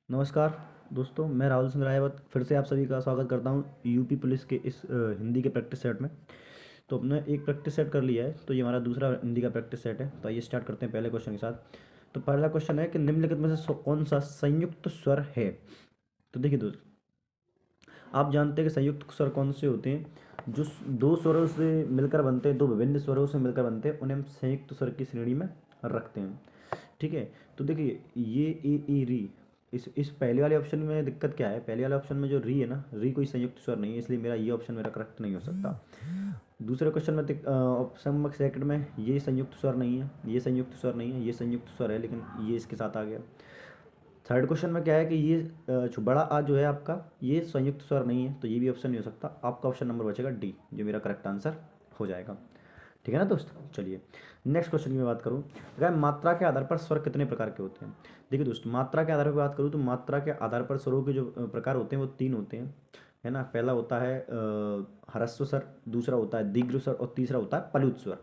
नमस्कार दोस्तों, मैं राहुल सिंह रायवत फिर से आप सभी का स्वागत करता हूं यूपी पुलिस के इस हिंदी के प्रैक्टिस सेट में। तो हमने एक प्रैक्टिस सेट कर लिया है, तो ये हमारा दूसरा हिंदी का प्रैक्टिस सेट है। तो आइए स्टार्ट करते हैं पहले क्वेश्चन के साथ। तो पहला क्वेश्चन है कि निम्नलिखित में से कौन सा संयुक्त स्वर है। तो देखिए दोस्त, आप जानते हैं कि संयुक्त स्वर कौन से होते हैं। जो दो स्वरों से मिलकर बनते हैं, दो विभिन्न स्वरों से मिलकर बनते हैं, उन्हें हम संयुक्त स्वर की श्रेणी में रखते हैं। ठीक है। तो देखिए, ये ए री, इस पहले वाले ऑप्शन में दिक्कत क्या है। पहले वाले ऑप्शन में जो री है ना, री कोई संयुक्त स्वर नहीं है, इसलिए मेरा ये ऑप्शन मेरा करेक्ट नहीं हो सकता। दूसरे क्वेश्चन में ऑप्शन नंबर सेकंड में ये संयुक्त स्वर नहीं है, ये संयुक्त स्वर नहीं है, ये संयुक्त स्वर है, लेकिन ये इसके साथ आ गया। थर्ड क्वेश्चन में क्या है कि ये जो बड़ा आ जो है आपका, ये संयुक्त स्वर नहीं है, तो ये भी ऑप्शन नहीं हो सकता। आपका ऑप्शन नंबर बचेगा डी, जो मेरा करेक्ट आंसर हो जाएगा। ठीक है ना दोस्त। चलिए नेक्स्ट क्वेश्चन की मैं बात करूँ, अगर मात्रा के आधार पर स्वर कितने प्रकार के होते हैं। देखिए दोस्त, मात्रा के आधार पर बात करूँ तो मात्रा के आधार पर स्वरों के जो प्रकार होते हैं वो तीन होते हैं, है ना। पहला होता है ह्रस्व स्वर, दूसरा होता है दीर्घ स्वर और तीसरा होता है पलुत स्वर।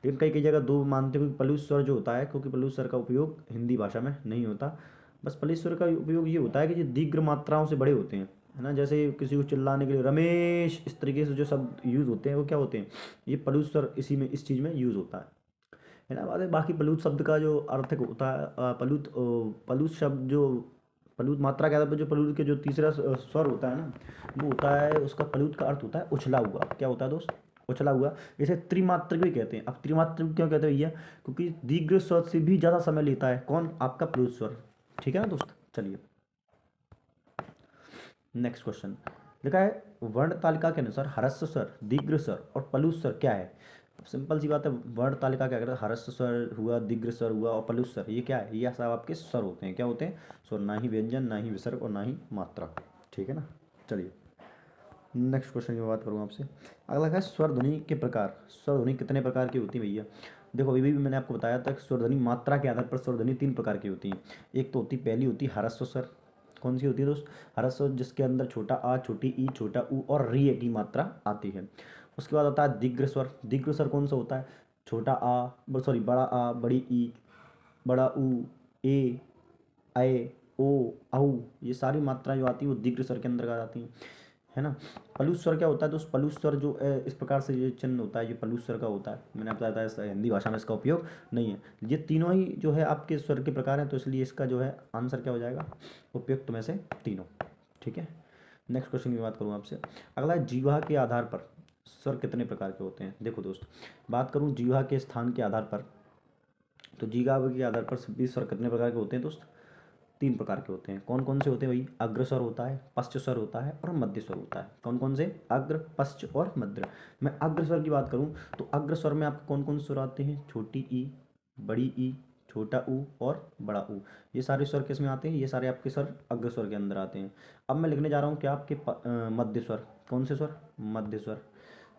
लेकिन कई कई जगह दो मानते हैं, क्योंकि पलुत स्वर जो होता है, क्योंकि पलुत स्वर का उपयोग हिंदी भाषा में नहीं होता। बस पलुत स्वर का उपयोग ये होता है कि जो दीर्घ मात्राओं से बड़े होते हैं, है ना। जैसे किसी को चिल्लाने के लिए रमेश, इस तरीके से जो शब्द यूज़ होते हैं वो क्या होते हैं, ये पलुत स्वर इसी में, इस चीज़ में यूज़ होता है ना। बाकी पलूत शब्द का जो अर्थ होता है पलूत शब्द जो पलूत मात्रा के आधार पर जो पलूत के जो तीसरा स्वर होता है ना, वो होता है, उसका पलूत का अर्थ होता है उछला हुआ। क्या होता है दोस्त, उछला हुआ। इसे त्रिमात्रक भी कहते हैं। अब त्रिमात्रक क्यों कहते हैं भैया, क्योंकि दीर्घ स्वर से भी ज़्यादा समय लेता है कौन, आपका पलूत स्वर। ठीक है ना दोस्त। चलिए नेक्स्ट क्वेश्चन लिखा है, वर्ण तालिका के अनुसार ह्रस्व स्वर, दीर्घ स्वर और पलुत स्वर क्या है। सिंपल सी बात है, वर्ण तालिका क्या कहता है, ह्रस्व स्वर हुआ, दीर्घ स्वर हुआ और पलुत स्वर, ये क्या है, ये सब आपके स्वर होते हैं। क्या होते हैं, स्वर, ना ही व्यंजन, ना ही विसर्ग और ना ही मात्रा। ठीक है ना। चलिए नेक्स्ट क्वेश्चन की मैं बात करूँ आपसे। अगला है स्वर ध्वनि के प्रकार। स्वर ध्वनि कितने प्रकार की होती है भैया। देखो अभी भी मैंने आपको बताया था कि स्वर ध्वनि मात्रा के आधार पर स्वर ध्वनि तीन प्रकार की होती हैं। एक तो होती, पहली होती है ह्रस्व स्वर। कौन सी होती है दोस्त, ह्रस्व, जिसके अंदर छोटा आ, छोटी ई, छोटा ऊ और री की मात्रा आती है। उसके बाद होता है दीर्घ स्वर। दीर्घ स्वर कौन सा होता है, छोटा आ, सॉरी बड़ा आ, बड़ी ई, बड़ा ऊ, ए, ऐ, ओ, औ, ये सारी मात्राएं जो आती हैं वो दीर्घ स्वर के अंदर आ जाती हैं, है ना। पलुत स्वर क्या होता है, तो उस पलुत स्वर जो इस प्रकार से ये चिन्ह होता है, ये पलुत स्वर का होता है। मैंने आपको बताया था हिंदी भाषा में इसका उपयोग नहीं है। ये तीनों ही जो है आपके स्वर के प्रकार हैं, तो इसलिए इसका जो है आंसर क्या हो जाएगा, उपयुक्त में से तीनों। ठीक है। नेक्स्ट क्वेश्चन की बात करूँ आपसे। अगला है, जीवा के आधार पर स्वर कितने प्रकार के होते हैं। देखो दोस्त, बात करूँ जीवा के स्थान के आधार पर, तो जीवा के आधार पर सभी स्वर कितने प्रकार के होते हैं दोस्त, तीन प्रकार के होते हैं। कौन कौन से होते हैं भाई, अग्रस्वर होता है, पश्च स्वर होता है और मध्य स्वर होता है। कौन कौन से, अग्र, पश्च और मध्य। मैं अग्रस्वर की बात करूं तो अग्रस्वर में आपको कौन कौन से स्वर आते हैं, छोटी ई, बड़ी ई, छोटा ऊ और बड़ा ऊ। ये सारे स्वर किस में आते हैं, ये सारे आपके स्वर अग्रस्वर के अंदर आते हैं। अब मैं लिखने जा रहा हूँ क्या, आपके मध्य स्वर। कौन से स्वर, मध्य स्वर।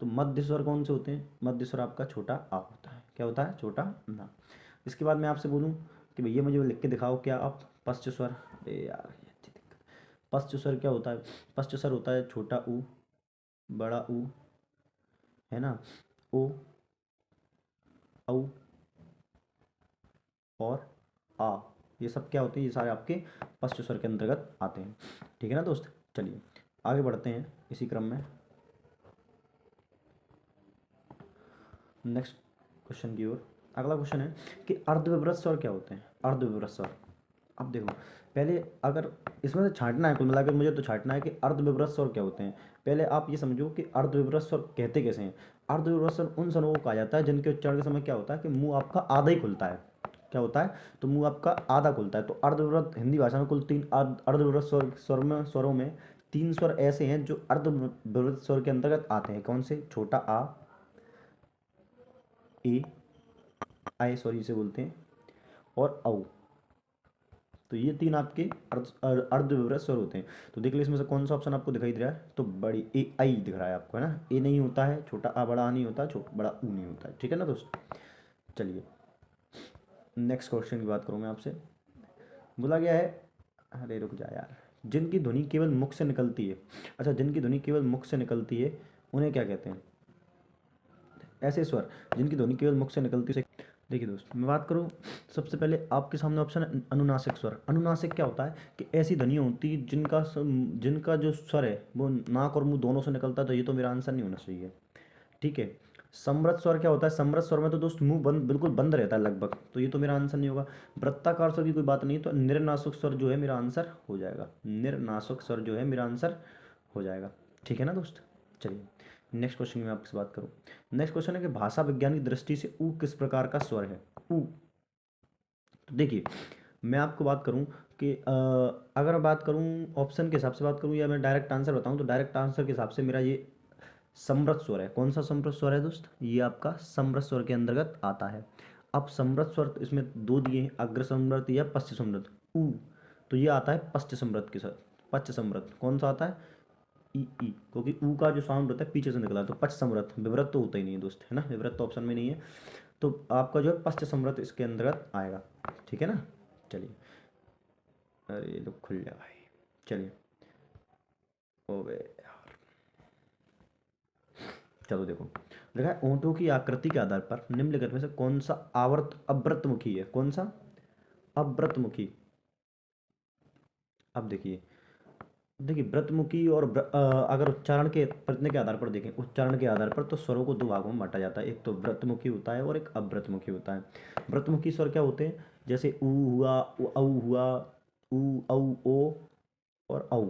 तो मध्य स्वर कौन से होते हैं, मध्य स्वर आपका छोटा आ होता है। क्या होता है, छोटा ना। इसके बाद मैं आपसे बोलूँ कि भैया मुझे लिख के दिखाओ क्या आप, पश्च स्वर। अरे यार ये अच्छी दिक्कत। पश्च स्वर क्या होता है, पश्च स्वर होता है छोटा ऊ, बड़ा ऊ, है ना, ओ, औ और आ। ये सब क्या होते हैं, ये सारे आपके पश्च स्वर के अंतर्गत आते हैं। ठीक है ना दोस्त। चलिए आगे बढ़ते हैं इसी क्रम में नेक्स्ट क्वेश्चन की ओर। अगला क्वेश्चन है कि अर्धविभ्रत स्वर क्या होते हैं। अर्धविभ्रत स्वर, अब देखो, पहले अगर इसमें से छांटना है, कुल मिलाकर मुझे तो छांटना है कि अर्धविभ्रत स्वर क्या होते हैं। पहले आप ये समझो कि अर्धविभ्रत स्वर कहते कैसे हैं। अर्धविभ्रत स्वर उन स्वरों को कहा जाता है जिनके उच्चारण के समय क्या होता है कि मुंह आपका आधा ही खुलता है। क्या होता है, तो मुंह आपका आधा खुलता है। तो अर्धविभ्रत हिंदी भाषा में कुल तीन अर्धविभ्रत स्वरों में तीन स्वर ऐसे हैं जो अर्धविभ्रत स्वर के अंतर्गत आते हैं। कौन से, छोटा आ, ए, आई सॉरी इसे बोलते हैं, और औ। तो ये तीन आपके अर्धविभ्रत स्वर होते हैं। तो देख लीजिए इसमें से कौन सा ऑप्शन आपको दिखाई दे रहा है, तो बड़ी ए आई दिख रहा है आपको, है ना। ए नहीं होता है, छोटा आ बड़ा आ नहीं होता, छोटा बड़ा ऊ नहीं होता है। ठीक है ना दोस्त। चलिए नेक्स्ट क्वेश्चन की बात करूँ मैं आपसे। बोला गया है, अरे रुक जा यार, जिनकी ध्वनि केवल मुख से निकलती है। अच्छा, जिनकी ध्वनि केवल मुख से निकलती है उन्हें क्या कहते हैं। ऐसे स्वर जिनकी ध्वनि केवल मुख से निकलती है देखिए दोस्त, मैं बात करूँ, सबसे पहले आपके सामने ऑप्शन है अनुनासिक स्वर। अनुनासिक क्या होता है कि ऐसी ध्वनियाँ होती हैं जिनका जो स्वर है वो नाक और मुंह दोनों से निकलता है, तो ये तो मेरा आंसर नहीं होना चाहिए। ठीक है। समृद्ध स्वर क्या होता है? समृद्ध स्वर में तो दोस्त मुंह बंद, बिल्कुल बंद रहता है लगभग, तो ये तो मेरा आंसर नहीं होगा। वृत्ताकार स्वर की कोई बात नहीं, तो निर्नासिक स्वर जो है मेरा आंसर हो जाएगा। निर्नासिक स्वर जो है मेरा आंसर हो जाएगा। ठीक है ना दोस्त। चलिए नेक्स्ट क्वेश्चन में आपसे बात करूँ। नेक्स्ट क्वेश्चन है कि भाषा विज्ञान की दृष्टि से ऊ किस प्रकार का स्वर है? ऊ, तो देखिए, मैं आपको बात करूं कि अगर मैं बात करूं ऑप्शन के हिसाब से बात करूं या मैं डायरेक्ट आंसर बताऊं, तो डायरेक्ट आंसर के हिसाब से मेरा ये समृद्ध स्वर है। कौन सा समृद्ध स्वर है दोस्त? ये आपका समृद्ध स्वर के अंतर्गत आता है। अब समृद्ध स्वर इसमें दो दिए हैं, अग्र समृद्ध या पश्च समृद्ध। ऊ, तो ये आता है पश्च समृद्ध के साथ। पश्च समृद्ध कौन सा आता है? ई, क्योंकि ऊ का जो साउंड होता है पीछे से निकला है, तो पश्च समृद्ध। विवृत तो होता ही नहीं है दोस्त, है ना, विवृत तो ऑप्शन में नहीं है। तो आपका जो है पश्च समृद्ध इसके अंतर्गत आएगा। ठीक है ना। चलिए, अरे ये तो खुल जा भाई। चलिए, ओबे यार, चलो देखो, देखा है ऊँटों की आकृति के आधार पर निम्नलिखित में से कौन सा आवर्त अव्रतमुखी है? कौन सा अव्रतमुखी? अब देखिए, देखिए व्रतमुखी और अगर उच्चारण के प्रश्न के आधार पर देखें, उच्चारण के आधार पर तो स्वरों को दो भागों में बांटा जाता है। एक तो व्रतमुखी होता है और एक अव्रतमुखी होता है। व्रतमुखी स्वर क्या होते हैं? जैसे ऊ हुआ, औ हुआ, ऊ औ ओ और औ,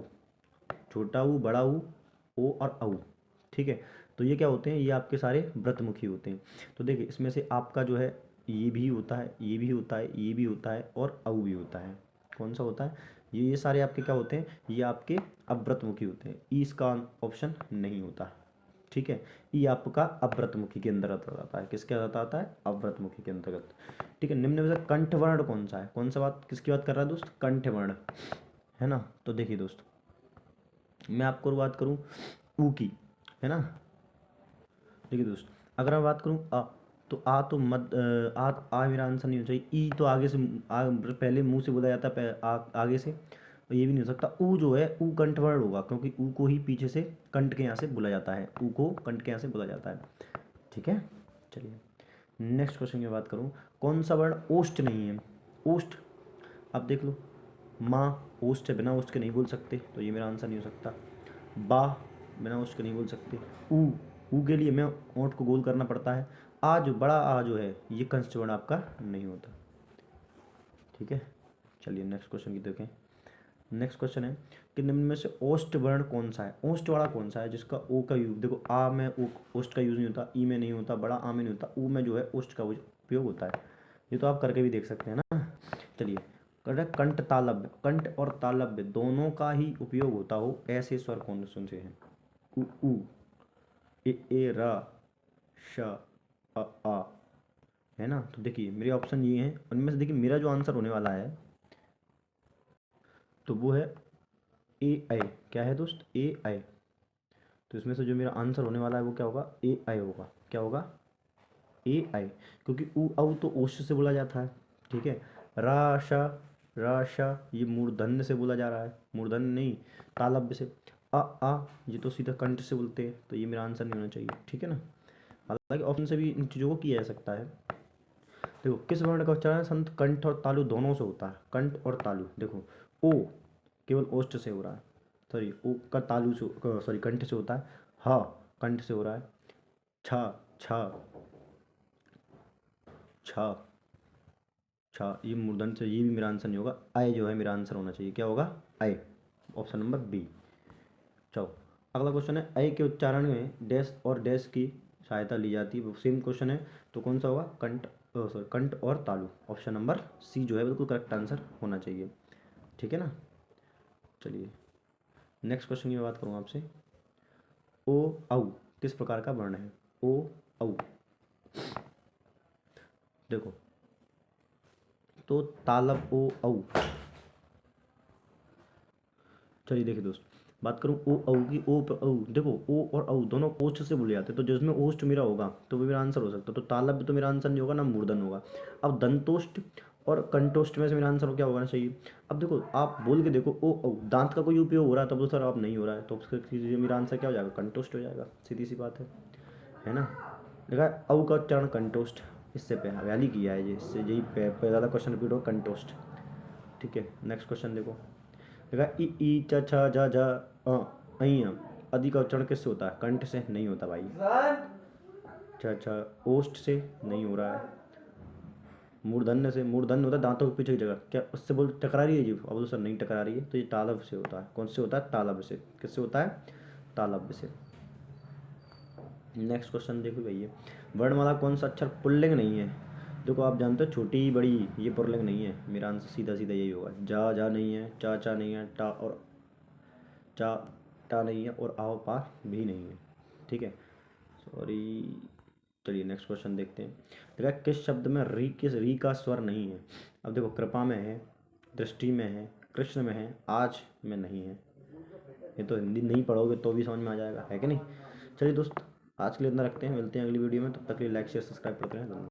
छोटा ऊ, बड़ा ऊ, ओ और औ। ठीक है। तो ये क्या होते हैं? ये आपके सारे व्रतमुखी होते हैं। तो देखिए, इसमें से आपका जो है ये भी होता है, ये भी होता है, ये भी होता है और औ भी होता है। कौन सा होता है? ये सारे आपके क्या होते हैं? ये आपके अव्रतमुखी होते हैं। ई इसका ऑप्शन नहीं होता। ठीक है। ई आपका अव्रतमुखी के अंतर्गत आता है। किसके अंतर्गत आता है? अव्रतमुखी के अंतर्गत। ठीक है। निम्न में से कंठवर्ण कौन सा है? कौन सा बात, किसकी बात कर रहा है दोस्त? कंठवर्ण, है ना। तो देखिए दोस्त, मैं आपको बात करूँ ऊ की, है ना। देखिए दोस्त, अगर मैं बात करूँ आ, तो आ तो मत आ मेरा आंसर नहीं हो चाहिए। ई तो आगे से पहले मुंह से बोला जाता है, आगे से, तो ये भी नहीं हो सकता। ऊ जो है ऊ कंठवर्ण होगा, क्योंकि ऊ को ही पीछे से कंठ के यहाँ से बोला जाता है। ऊ को कंठ के यहाँ से बोला जाता है। ठीक है। चलिए नेक्स्ट क्वेश्चन की बात करूँ, कौन सा वर्ण ओष्ठ नहीं है? ओष्ठ, अब देख लो, माँ ओष्ठ है, बिना ओष्ठ के नहीं बोल सकते, तो ये मेरा आंसर नहीं हो सकता। बा, बिना ओष्ठ के नहीं बोल सकते। ऊ के लिए मैं ओंठ को गोल करना पड़ता है। आ जो बड़ा आ जो है ये कंस्ट वर्ण आपका नहीं होता। ठीक है। चलिए नेक्स्ट क्वेश्चन की देखें। नेक्स्ट क्वेश्चन है कि निम्न में से ओष्ठ वर्ण कौन सा है? ओष्ठ वाला कौन सा है जिसका ओ का यूज, देखो आ में ओ ओष्ठ का यूज नहीं होता, ई में नहीं होता, बड़ा आ में नहीं होता, ऊ में जो है ओष्ठ का उपयोग होता है। ये तो आप करके भी देख सकते हैं ना। चलिए, कर कंठ तालव्य, कंठ और तालव्य दोनों का ही उपयोग होता हो ऐसे स्वर कौन से हैं? उ, ए रा, श, आ, है ना। तो देखिए मेरे ऑप्शन ये हैं, उनमें से देखिए मेरा जो आंसर होने वाला है तो वो है ए आई। क्या है दोस्त? ए आई। तो इसमें से जो मेरा आंसर होने वाला है वो क्या होगा? ए आई होगा। क्या होगा? ए आई, क्योंकि ऊ औ तो ओश से बोला जाता है। ठीक है। राशा, राशा ये मूर्धन्य से बोला जा रहा है, मूर्धन्य नहीं, तालव्य से। आ ये तो सीधा कंठ से बोलते हैं, तो ये मेरा आंसर नहीं होना चाहिए। ठीक है ना। हालांकि ऑप्शन से भी इन चीज़ों को किया जा सकता है। देखो, किस वर्ण का उच्चारण संत कंठ और तालु दोनों से होता है? कंठ और तालु, देखो ओ केवल ओष्ठ से हो रहा है, सॉरी ओ का तालु से, सॉरी कंठ से होता है। ह कंठ से हो रहा है। छ, छ, छ, छ ये मूर्धन से, ये भी मेरा आंसर नहीं होगा। आय जो है मेरा आंसर होना चाहिए। क्या होगा? आय, ऑप्शन नंबर बी। चलो अगला क्वेश्चन है, अय के उच्चारण में डैश और डैश की सहायता ली जाती है। सेम क्वेश्चन है, तो कौन सा होगा? कंठ, सॉरी कंठ और तालु, ऑप्शन नंबर सी जो है बिल्कुल करेक्ट आंसर होना चाहिए। ठीक है ना। चलिए नेक्स्ट क्वेश्चन की मैं बात करूँ आपसे, ओ औ किस प्रकार का वर्ण है? ओ औ, देखो, तो तालब ओ औ। चलिए देखिए दोस्त, बात करूँ ओ औ की, ओ पर औ, देखो ओ और औ दोनों ओष्ठ से बोले जाते हैं, तो जिसमें ओष्ठ मेरा होगा तो वो मेरा आंसर हो सकता है। तो तालब तो मेरा आंसर नहीं होगा, ना मूर्धन होगा। अब दंतोष्ठ और कंठोष्ठ में से मेरा आंसर क्या होना चाहिए? अब देखो आप बोल के देखो, ओ औ दांत का कोई उपयोग हो रहा है तब तो सर अब नहीं हो रहा है, तो मेरा आंसर क्या हो जाएगा? कंठोष्ठ हो जाएगा, सीधी सी बात है ना। देखा, औ का उच्चारण कंठोष्ठ, इससे पहले किया है, ये इससे यही ज़्यादा क्वेश्चन रिपीट हो, कंटोस्ट। ठीक है, नेक्स्ट क्वेश्चन देखो। देखा ई च छ ज झ अ आदि का उच्चारण किससे होता है? कंठ से नहीं होता भाई। छ छ ओष्ठ से नहीं हो रहा है। मूर्धन्य से, मूर्धन्य होता है दांतों के पीछे की जगह, क्या उससे बोल टकरा रही है जी? अब तो सर नहीं टकरा रही है, तो ये तालव्य से होता है। कौन से होता है? तालव्य से। किससे होता है? तालव्य से। नेक्स्ट क्वेश्चन देखो भैया, वर्णमाला कौन सा अक्षर पुल्लिंग नहीं है? देखो आप जानते हो छोटी बड़ी, ये पुल्लिंग नहीं है। मेरा आंसर सीधा सीधा यही होगा। जा जा नहीं है, चा चा नहीं है, टा और चा टा नहीं है, और आओ पा भी नहीं है। ठीक है, सॉरी। चलिए नेक्स्ट क्वेश्चन देखते हैं। देखा किस शब्द में री का स्वर नहीं है? अब देखो कृपा में है, दृष्टि में है, कृष्ण में है, आज में नहीं है। ये तो हिंदी नहीं पढ़ोगे तो भी समझ में आ जाएगा, है कि नहीं? चलिए दोस्त, आज के लिए इतना रखते हैं, मिलते हैं अगली वीडियो में। तब तक के लिए लाइक शेयर सब्सक्राइब करते रहें। धन्यवाद।